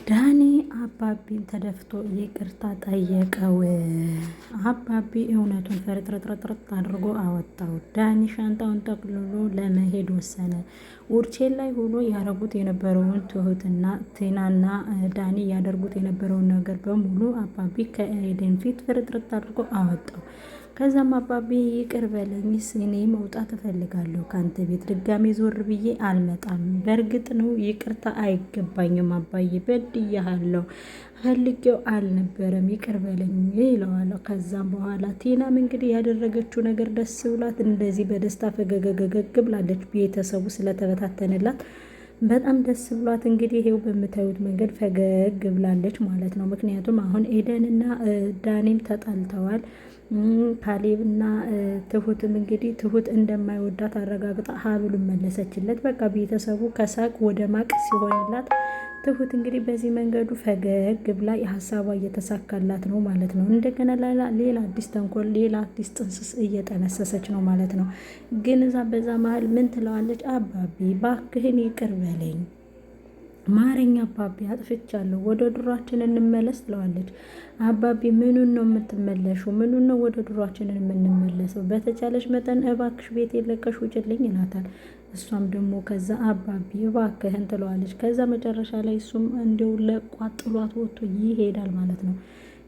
ዳኒ አባቢን ተደፍቶ ይቅርታ ጠየቀው። አባቢ እውነቱን ፍርጥርጥርጥ አድርጎ አወጣው። ዳኒ ሻንጣውን ጠቅልሎ ለመሄድ ወሰነ። ውርቼን ላይ ሆኖ ያደረጉት የነበረውን ትሁትና ቴናና ዳኒ ያደርጉት የነበረውን ነገር በሙሉ አባቢ ከኤደን ፊት ፍርጥርጥ አድርጎ አወጣው። ከዛም አባቢ ይቅር በለኝስ እኔ መውጣት እፈልጋለሁ ከአንተ ቤት ድጋሜ ዞር ብዬ አልመጣም። በእርግጥ ነው ይቅርታ አይገባኝም አባዬ በድያለሁ፣ ፈልጌው አልነበረም ይቅር በለኝ ይለዋለሁ። ከዛም በኋላ ቴናም እንግዲህ ያደረገችው ነገር ደስ ብሏት እንደዚህ በደስታ ፈገገገግ ብላለች። ቤተሰቡ ስለተበታተነላት በጣም ደስ ብሏት እንግዲህ ይሄው በምታዩት መንገድ ፈገግ ብላለች ማለት ነው። ምክንያቱም አሁን ኤደንና ዳኒም ተጣልተዋል። ካሌብና ትሁትም እንግዲህ ትሁት እንደማይወዳት አረጋግጣ ሀብሉን መለሰችለት። በቃ ቤተሰቡ ከሳቅ ወደ ማቅ ሲሆንላት ትሁት እንግዲህ በዚህ መንገዱ ፈገግ ብላ የሀሳቧ እየተሳካላት ነው ማለት ነው። እንደገና ሌላ አዲስ ተንኮል፣ ሌላ አዲስ ጥንስስ እየጠነሰሰች ነው ማለት ነው። ግን በዛ መሀል ምን ትለዋለች? አባቢ ባክህን ይቅር በለኝ ማረኛ አባቢ አጥፍቻለሁ፣ ወደ ድሯችን እንመለስ ትለዋለች። አባቢ ምኑን ነው የምትመለሹ? ምኑን ነው ወደ ድሯችንን የምንመለሰው? በተቻለሽ መጠን እባክሽ ቤት የለቀሽ ውጭልኝ ይላታል። እሷም ደግሞ ከዛ አባቢ እባክህን ትለዋለች። ከዛ መጨረሻ ላይ እሱም እንዲው ለቋት ጥሏት ወጥቶ ይሄዳል ማለት ነው።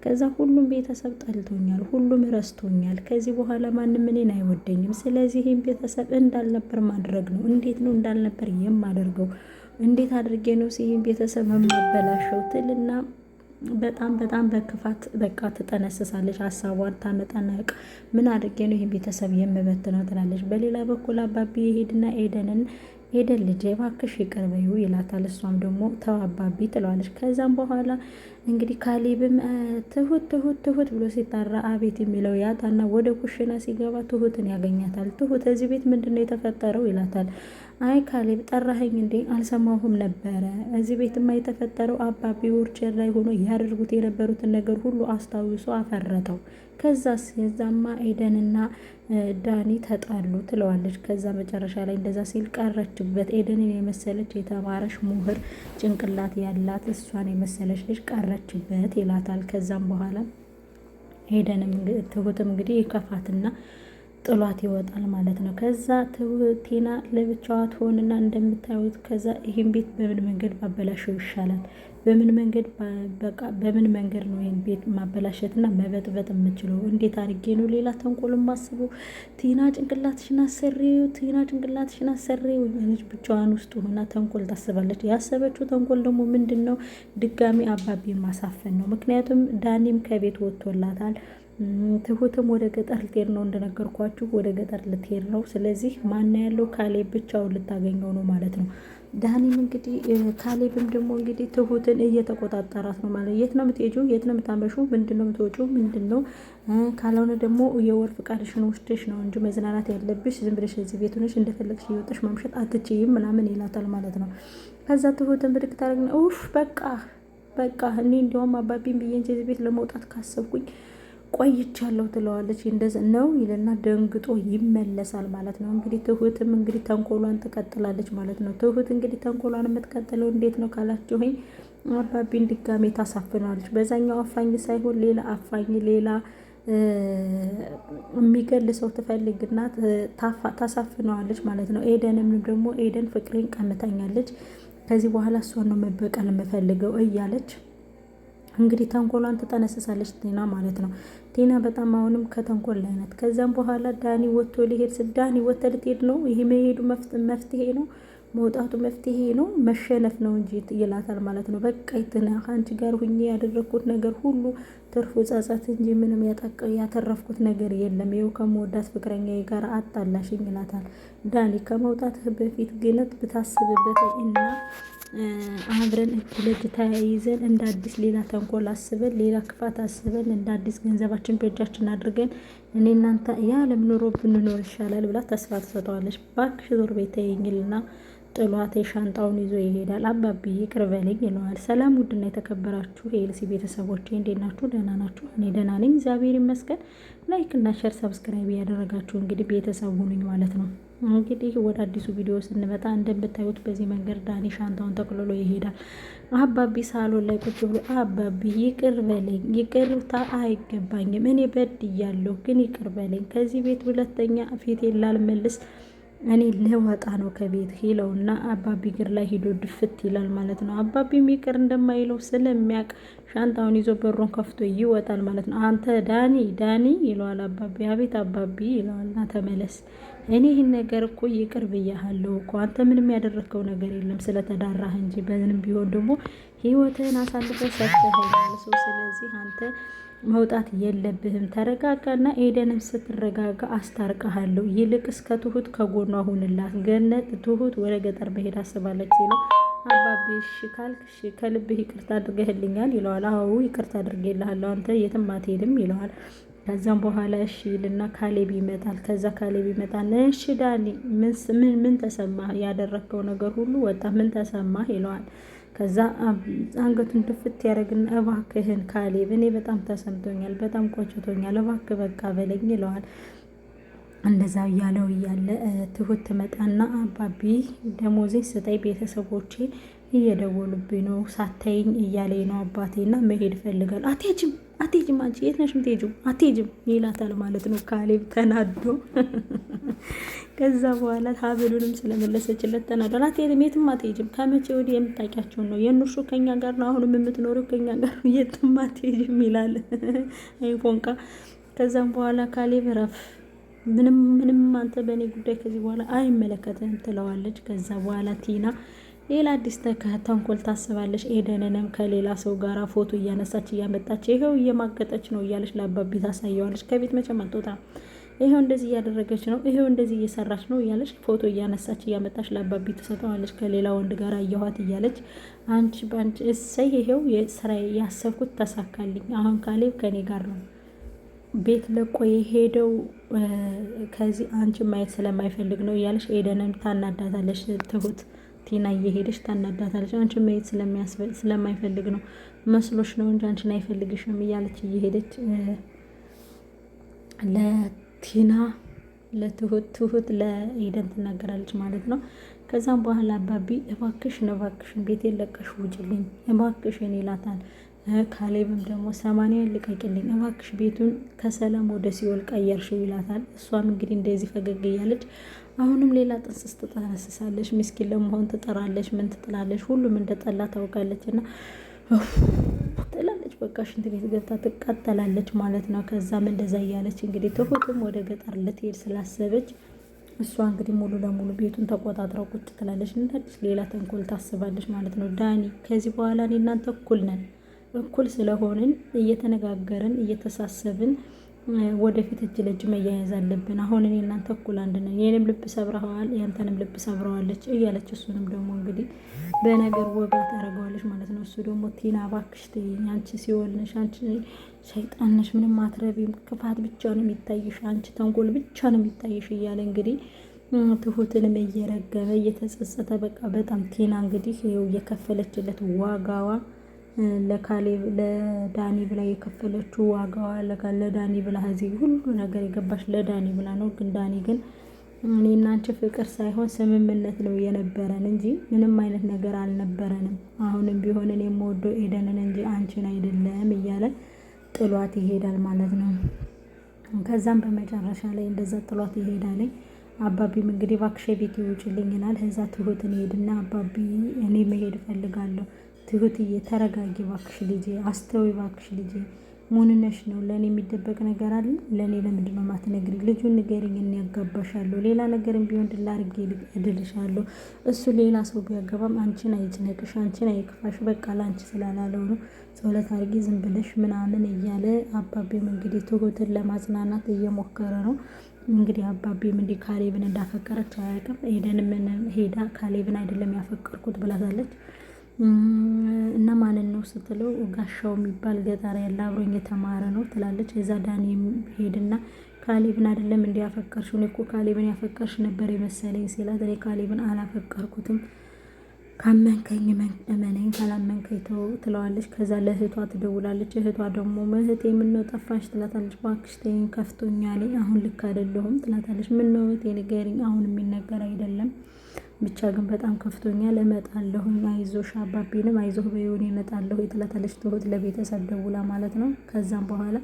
ከዛ ሁሉም ቤተሰብ ጠልቶኛል፣ ሁሉም ረስቶኛል፣ ከዚህ በኋላ ማንም እኔን አይወደኝም። ስለዚህ ይህም ቤተሰብ እንዳልነበር ማድረግ ነው። እንዴት ነው እንዳልነበር የማደርገው? እንዴት አድርጌ ነው ይህን ቤተሰብ የማበላሸው? ትልና በጣም በክፋት በቃ ትጠነስሳለች። ሀሳቧን ታመጣና ምን አድርጌ ነው ይህን ቤተሰብ የምበትነው ትላለች። በሌላ በኩል አባቢ የሄድና ኤደን ልጅ እባክሽ ይቅር በይው ይላታል። እሷም ደግሞ ተው አባቢ ትለዋለች። ከዛም በኋላ እንግዲህ ካሌብም ትሁት ብሎ ሲጣራ አቤት የሚለው ያጣና ወደ ኩሽና ሲገባ ትሁትን ያገኛታል። ትሁት እዚህ ቤት ምንድን ነው የተፈጠረው ይላታል። አይ ካሌብ ጠራኸኝ እንዴ? አልሰማሁም ነበረ። እዚህ ቤትማ የተፈጠረው አባቢ ውርቼር ላይ ሆኖ ያደርጉት የነበሩትን ነገር ሁሉ አስታውሶ አፈረጠው። ከዛስ የዛማ ኤደንና ዳኒ ተጣሉ ትለዋለች። ከዛ መጨረሻ ላይ እንደዛ ሲል ቀረችበት። ኤደንን የመሰለች የተማረች ምሁር ጭንቅላት ያላት እሷን የመሰለች ልጅ ቀረችበት ይላታል። ከዛም በኋላ ኤደንም ትሁትም እንግዲህ የከፋትና ጥሏት ይወጣል ማለት ነው። ከዛ ቴና ለብቻዋ ትሆንና እንደምታዩት ከዛ ይህን ቤት በምን መንገድ ማበላሸው ይሻላል? በምን መንገድ ነው ይህን ቤት ማበላሸትና መበጥበጥ የምችለው? እንዴት አድርጌ ነው ሌላ ተንኮል ማስበው? ቴና ጭንቅላትሽን አሰሪው ልጅ ብቻዋን ውስጥ ሆና ተንኮል ታስባለች። ያሰበችው ተንኮል ደግሞ ምንድን ነው? ድጋሚ አባቢ ማሳፈን ነው። ምክንያቱም ዳኒም ከቤት ወጥቶላታል። ትሁትም ወደ ገጠር ልትሄድ ነው፣ እንደነገርኳችሁ ወደ ገጠር ልትሄድ ነው። ስለዚህ ማና ያለው ካሌብ ብቻውን ልታገኘው ነው ማለት ነው። ዳኒም እንግዲህ ካሌብም ደግሞ እንግዲህ ትሁትን እየተቆጣጠራት ነው ማለት። የት ነው የምትሄጂው? የት ነው የምታመሹው? ምንድን ነው የምትወጪው? ምንድን ነው ካልሆነ ደግሞ የወር ፍቃድሽን ወስደሽ ነው እንጂ መዝናናት ያለብሽ፣ ዝም ብለሽ እዚህ ቤት ሆነሽ እንደፈለግሽ እየወጣሽ ማምሸት አትችይም ምናምን ይላታል ማለት ነው። ከዛ ትሁትን ብድግ ታደርግና በቃ እኔ እንዲያውም አባቢን ብዬ እንጂ እዚህ ቤት ለመውጣት ካሰብኩኝ ቆይቻለሁ ትለዋለች። እንደዛ ነው ይልና ደንግጦ ይመለሳል ማለት ነው። እንግዲህ ትሁትም እንግዲህ ተንኮሏን ትቀጥላለች ማለት ነው። ትሁት እንግዲህ ተንኮሏን የምትቀጥለው እንዴት ነው ካላችሁኝ አባቢን ድጋሜ ታሳፍነዋለች። በዛኛው አፋኝ ሳይሆን ሌላ አፋኝ፣ ሌላ የሚገል ሰው ትፈልግና ታሳፍነዋለች ማለት ነው። ኤደንም ደግሞ ኤደን ፍቅሬን ቀምታኛለች፣ ከዚህ በኋላ እሷን ነው መበቀል የምፈልገው እያለች እንግዲህ ተንኮሏን ትጠነስሳለች ቴና ማለት ነው። ቴና በጣም አሁንም ከተንኮል ላይ ናት። ከዛም በኋላ ዳኒ ወጥቶ ሊሄድ ስል ዳኒ ወጥተ ልትሄድ ነው? ይሄ መሄዱ መፍትሄ ነው? መውጣቱ መፍትሄ ነው? መሸነፍ ነው እንጂ ይላታል ማለት ነው። በቃ ይትና ከአንቺ ጋር ሁኜ ያደረግኩት ነገር ሁሉ ትርፉ ጸጸት እንጂ ምንም ያተረፍኩት ነገር የለም። ይኸው ከመወዳት ፍቅረኛ ጋር አጣላሽኝ ይላታል። ዳኒ ከመውጣትህ በፊት ግነት ብታስብበት እና አብረን እጅ ለእጅ ተያይዘን እንደ አዲስ ሌላ ተንኮል አስበን ሌላ ክፋት አስበን እንደ አዲስ ገንዘባችን በእጃችን አድርገን እኔ እናንተ የዓለም ኑሮ ብንኖር ይሻላል ብላ ተስፋ ትሰጠዋለች። ባክሽ ዞር ቤት ተይኝልና ጥሏት ሻንጣውን ይዞ ይሄዳል። አባቢ ይቅር በለኝ ይለዋል። ሰላም ውድና የተከበራችሁ የኤልሲ ቤተሰቦች እንዴት ናችሁ? ደህና ናችሁ? እኔ ደህና ነኝ፣ እግዚአብሔር ይመስገን። ላይክ እና ሼር ሰብስክራይብ ያደረጋችሁ እንግዲህ ቤተሰብ ሁኑኝ ማለት ነው። እንግዲህ ወደ አዲሱ ቪዲዮ ስንመጣ እንደምታዩት በዚህ መንገድ ዳኒ ሻንጣውን ጠቅልሎ ይሄዳል። አባቢ ሳሎን ላይ ቁጭ ብሎ አባቢ ይቅር በለኝ፣ ይቅርታ አይገባኝም፣ እኔ በድያለሁ፣ ግን ይቅር በለኝ፣ ከዚህ ቤት ሁለተኛ ፊቴን ላልመልስ እኔ ልወጣ ነው ከቤት ይለውና አባቢ እግር ላይ ሂዶ ድፍት ይላል ማለት ነው። አባቢም ይቅር እንደማይለው ስለሚያውቅ ሻንጣውን ይዞ በሩን ከፍቶ ይወጣል ማለት ነው። አንተ ዳኒ ዳኒ ይለዋል አባቢ። አቤት አባቢ ይለዋልና ተመለስ፣ እኔ ይህን ነገር እኮ ይቅር ብያሃለሁ እኮ አንተ ምንም ያደረግከው ነገር የለም ስለተዳራህ እንጂ በምንም ቢሆን ደግሞ ህይወትህን አሳልፈ ሰጥተኸኛል ሰው። ስለዚህ አንተ መውጣት የለብህም፣ ተረጋጋና ኤደንም ስትረጋጋ አስታርቀሃለሁ፣ ይልቅስ ከትሁት ከጎኗ ሁንላት፣ ገነት ትሁት ወደ ገጠር መሄድ አስባለች ሲለው አባቢ እሺ ካልክ እሺ ከልብህ ይቅርታ አድርገህልኛል ይለዋል። አዎ ይቅርታ አድርጌልሃለሁ፣ አንተ የትም አትሄድም ይለዋል። ከዛም በኋላ እሺ ይልና ካሌብ ይመጣል። ከዛ ካሌብ ይመጣል። እሺ ዳኒ ምን ተሰማህ? ያደረግከው ነገር ሁሉ ወጣ፣ ምን ተሰማህ ይለዋል። ከዛ አንገቱን ድፍት ያደርግና እባክህን ካሌብ እኔ በጣም ተሰምቶኛል፣ በጣም ቆጭቶኛል፣ እባክህ በቃ በለኝ ይለዋል። እንደዛ እያለው እያለ ትሁት ትመጣና አባቢ ደሞዜ ስጠኝ፣ ቤተሰቦቼ እየደወሉብኝ ነው፣ ሳታይኝ እያለኝ ነው አባቴና መሄድ እፈልጋለሁ። አትሄጂም አንቺ የት ነሽ የምትሄጂው? አትሄጂም ይላታል ማለት ነው ካሌብ ተናዶ። ከዛ በኋላ ሀብሉንም ስለመለሰችለት ተናዷል። አትሄጂም፣ የትም አትሄጂም፣ ከመቼ ወዲህ የምታውቂያቸውን ነው የኑሹ ከኛ ጋር ነው፣ አሁንም የምትኖሪው ከኛ ጋር ነው፣ የትም አትሄጂም ይላል ፎንቃ። ከዛም በኋላ ካሌብ ረፍ ምንም አንተ በእኔ ጉዳይ ከዚህ በኋላ አይመለከትም ትለዋለች። ከዛ በኋላ ቲና ሌላ አዲስ ተንኮል ታስባለች። ኤደንንም ከሌላ ሰው ጋር ፎቶ እያነሳች እያመጣች ይኸው እየማገጠች ነው እያለች ለአባቢ ታሳየዋለች። ከቤት መቼም አትወጣም፣ ይኸው እንደዚህ እያደረገች ነው፣ ይኸው እንደዚህ እየሰራች ነው እያለች ፎቶ እያነሳች እያመጣች ለአባቢ ትሰጠዋለች። ከሌላ ወንድ ጋር እያዋት እያለች አንቺ በአንቺ እሰይ ይኸው ስራ ያሰብኩት ተሳካልኝ፣ አሁን ካሌብ ከኔ ጋር ነው ቤት ለቆ የሄደው ከዚህ አንቺ ማየት ስለማይፈልግ ነው እያለች ኤደንን ታናዳታለች። ትሁት ቲና እየሄደች ታናዳታለች። አንቺ ማየት ስለማይፈልግ ነው መስሎሽ ነው እንጂ አንቺን አይፈልግሽም እያለች እየሄደች ለቲና ትሁት ለኤደን ትናገራለች ማለት ነው። ከዛም በኋላ አባቢ እባክሽን ቤቴን ለቀሽ ውጭልኝ እባክሽን ይላታል። ካሌብም ደግሞ 80 ልቀቂልኝ እባክሽ ቤቱን ከሰላም ወደ ሲኦል ቀየርሽው ይላታል። እሷም እንግዲህ እንደዚህ ፈገግ እያለች አሁንም ሌላ ጥንስስ ትጠነስሳለች። ምስኪን ለመሆን ትጠራለች፣ ምን ትጥላለች፣ ሁሉም እንደጠላ ታውቃለች እና ትላለች። በቃ ሽንት ቤት ገብታ ትቃጠላለች ማለት ነው። ከዛም እንደዛ እያለች እንግዲህ ትሁትም ወደ ገጠር ልትሄድ ስላሰበች እሷ እንግዲህ ሙሉ ለሙሉ ቤቱን ተቆጣጥረው ቁጭ ትላለች። እንዳዲስ ሌላ ተንኮል ታስባለች ማለት ነው። ዳኒ ከዚህ በኋላ እኔ እናንተ እኩል ነን፣ እኩል ስለሆንን እየተነጋገርን እየተሳሰብን ወደፊት እጅ ለእጅ መያያዝ አለብን። አሁን እኔ እናንተ እኩል አንድ ነን፣ የኔም ልብ ሰብረዋል፣ ያንተንም ልብ ሰብረዋለች እያለች እሱንም ደግሞ እንግዲህ በነገር ወጋ ታደርገዋለች ማለት ነው። እሱ ደግሞ ቲና እባክሽ ተይኝ፣ አንቺ ሲኦል ነሽ፣ አንቺ ሰይጣን ነሽ፣ ምንም አትረቢም፣ ክፋት ብቻ ነው የሚታይሽ፣ አንቺ ተንኮል ብቻ ነው የሚታይሽ እያለ እንግዲህ ትሁትንም እየረገበ እየተጸጸተ በቃ በጣም ቲና እንግዲህ ይኸው እየከፈለችለት ዋጋዋ ለካሌብ ለዳኒ ብላ የከፈለችው ዋጋዋ ለዳኒ ብላ እዚህ ሁሉ ነገር የገባች ለዳኒ ብላ ነው። ግን ዳኒ ግን እኔና አንቺ ፍቅር ሳይሆን ስምምነት ነው የነበረን እንጂ ምንም አይነት ነገር አልነበረንም። አሁንም ቢሆን እኔ የምወደው ኤደንን እንጂ አንቺን አይደለም እያለ ጥሏት ይሄዳል ማለት ነው። ከዛም በመጨረሻ ላይ እንደዛ ጥሏት ይሄዳል። አባቢም እንግዲህ እባክሽ ቤት ይውጭልኝ ይላል። ከዛ ትሁትን ሄድና አባቢ እኔ መሄድ እፈልጋለሁ፣ ትሁትዬ ተረጋጊ እባክሽ ልጄ፣ አስተውይ እባክሽ ልጄ፣ ሙንነሽ ነው ለእኔ የሚደበቅ ነገር አለ? ለእኔ ለምንድን ነው የማትነግሪኝ? ልጁን ንገሪኝ፣ እኔ ያጋባሻለሁ፣ ሌላ ነገርም ቢሆን ድል አድርጌ እድልሻለሁ። እሱ ሌላ ሰው ቢያገባም አንቺን አይጭነቅሽ፣ አንቺን አይክፋሽ፣ በቃ ለአንቺ ስላላለው ነው፣ ጸሎት አድርጊ ዝም ብለሽ ምናምን እያለ አባቢም እንግዲህ ትሁትን ለማጽናናት እየሞከረ ነው። እንግዲህ አባቢም እንዲህ ካሌብን እንዳፈቀረች አያውቅም። ኤደንም ሄዳ ካሌብን አይደለም ያፈቀርኩት ብላታለች። እና ማንን ነው ስትለው ጋሻው የሚባል ገጠር ያለ አብሮኝ የተማረ ነው ትላለች። የዛ ዳኒ ሄድና ካሌብን አይደለም እንዲያፈቀርሽው፣ እኔ እኮ ካሌብን ያፈቀርሽ ነበር የመሰለኝ ሲላት፣ እኔ ካሌብን አላፈቀርኩትም፣ ካመንከኝ እመነኝ ካላመንከኝ ተው ትለዋለች። ከዛ ለእህቷ ትደውላለች። እህቷ ደግሞ እህቴ ምነው ጠፋሽ ትላታለች። እባክሽ ተይኝ ከፍቶኛል፣ አሁን ልክ አይደለሁም ትላታለች። ምነው እህቴ ንገሪኝ፣ አሁን የሚነገር አይደለም ብቻ ግን በጣም ከፍቶኛል፣ እመጣለሁ፣ አይዞሽ አባቢንም አይዞህ በይውን እመጣለሁ ትላታለች። ትሁት ለቤተሰብ ደውላ ማለት ነው። ከዛም በኋላ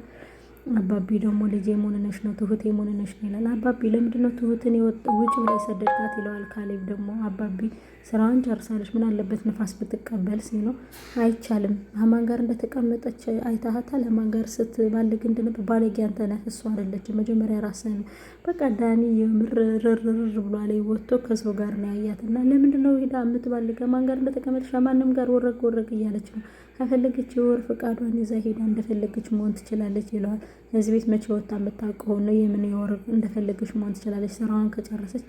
አባቢ ደግሞ ልጄ ሞንነሽ ነው ትሁቴ ሞንነሽ ነው ይላል። አባቢ ለምንድነው ትሁትን ውጭ ብላ የሰደድካት ይለዋል። ካሌብ ደግሞ አባቢ ስራዋን ጨርሳለች፣ ምን አለበት ንፋስ ብትቀበል ሲለው አይቻልም፣ ከማን ጋር እንደተቀመጠች አይታሃታል፣ ከማን ጋር ስትባልግ እንደነበር ባለጌ አንተ ነህ እሷ አይደለችም፣ መጀመሪያ ራስህን በቃ ዳኒ የምርርር ብሎ ላይ ወጥቶ ከሰው ጋር ነው ያያት እና ለምንድነው ሄዳ የምትባልግ ከማን ጋር እንደተቀመጠች ከማንም ጋር ወረቅ እያለች ነው፣ ከፈለገች የወር ፈቃዷን ይዛ ሄዳ እንደፈለገች መሆን ትችላለች ይለዋል። እዚህ ቤት መቼ ወጣ የምታውቀው ነው የምን የወር እንደፈለገች መሆን ትችላለች፣ ስራዋን ከጨረሰች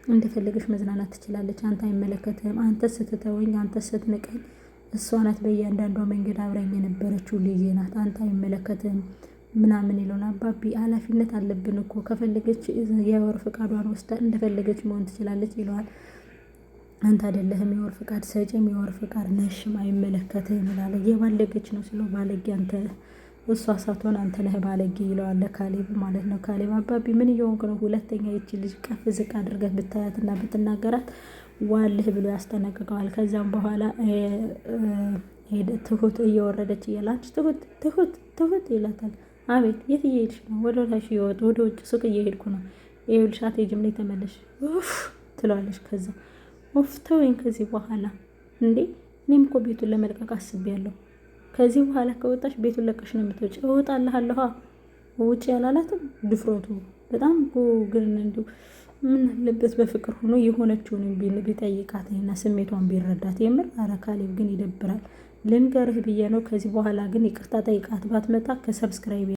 እንደፈለገች መዝናናት ትችላለች፣ አንተ አይመለከትህም፣ አንተ ስትተወኝ፣ አንተ ስትንቀኝ እሷ ናት በእያንዳንዷ መንገድ አብራኝ የነበረችው ልጄ ናት፣ አንተ አይመለከትህም ምናምን ይለውን። አባቢ ኃላፊነት አለብን እኮ ከፈለገች የወር ፈቃዷን ወስዳ እንደፈለገች መሆን ትችላለች ይለዋል። አንተ አይደለህም የወር ፈቃድ ሰጪም የወር ፈቃድ ነሽም አይመለከትህም ይላል። የባለገች ነው ሲለው ባለጌ አንተ እሷ ሳትሆን አንተ ነህ ባለጌ ይለዋል ካሌብ ማለት ነው። ካሌብ አባቢ ምን እየሆንክ ነው? ሁለተኛ ይቺ ልጅ ቀፍ ዝቅ አድርገህ ብታያትና ብትናገራት ዋልህ ብሎ ያስጠነቅቀዋል። ከዛም በኋላ ትሁት እየወረደች እያላች ትሁት ይላታል። አቤት የት እየሄድሽ ነው? ወደ ታች እየወጡ ወደ ውጭ ሱቅ እየሄድኩ ነው። ይኸውልሽ አትሄጂም ላይ ተመለሽ ትለዋለች። ከዛ ተወኝ ከዚህ በኋላ እንዴ እኔም እኮ ቤቱን ለመልቀቅ አስቤያለሁ። ከዚህ በኋላ ከወጣሽ ቤቱን ለቀሽ ነው የምትወጪ። እወጣልሃለሁ ውጭ ያላላትም ድፍረቱ በጣም ግን እንዲሁ ምን አለበት በፍቅር ሆኖ የሆነችውን ቢጠይቃትና ስሜቷን ቢረዳት። የምር ኧረ ካሌብ ግን ይደብራል። ልንገርህ ብዬ ነው። ከዚህ በኋላ ግን ይቅርታ ጠይቃት ባትመጣ ከሰብስክራይብ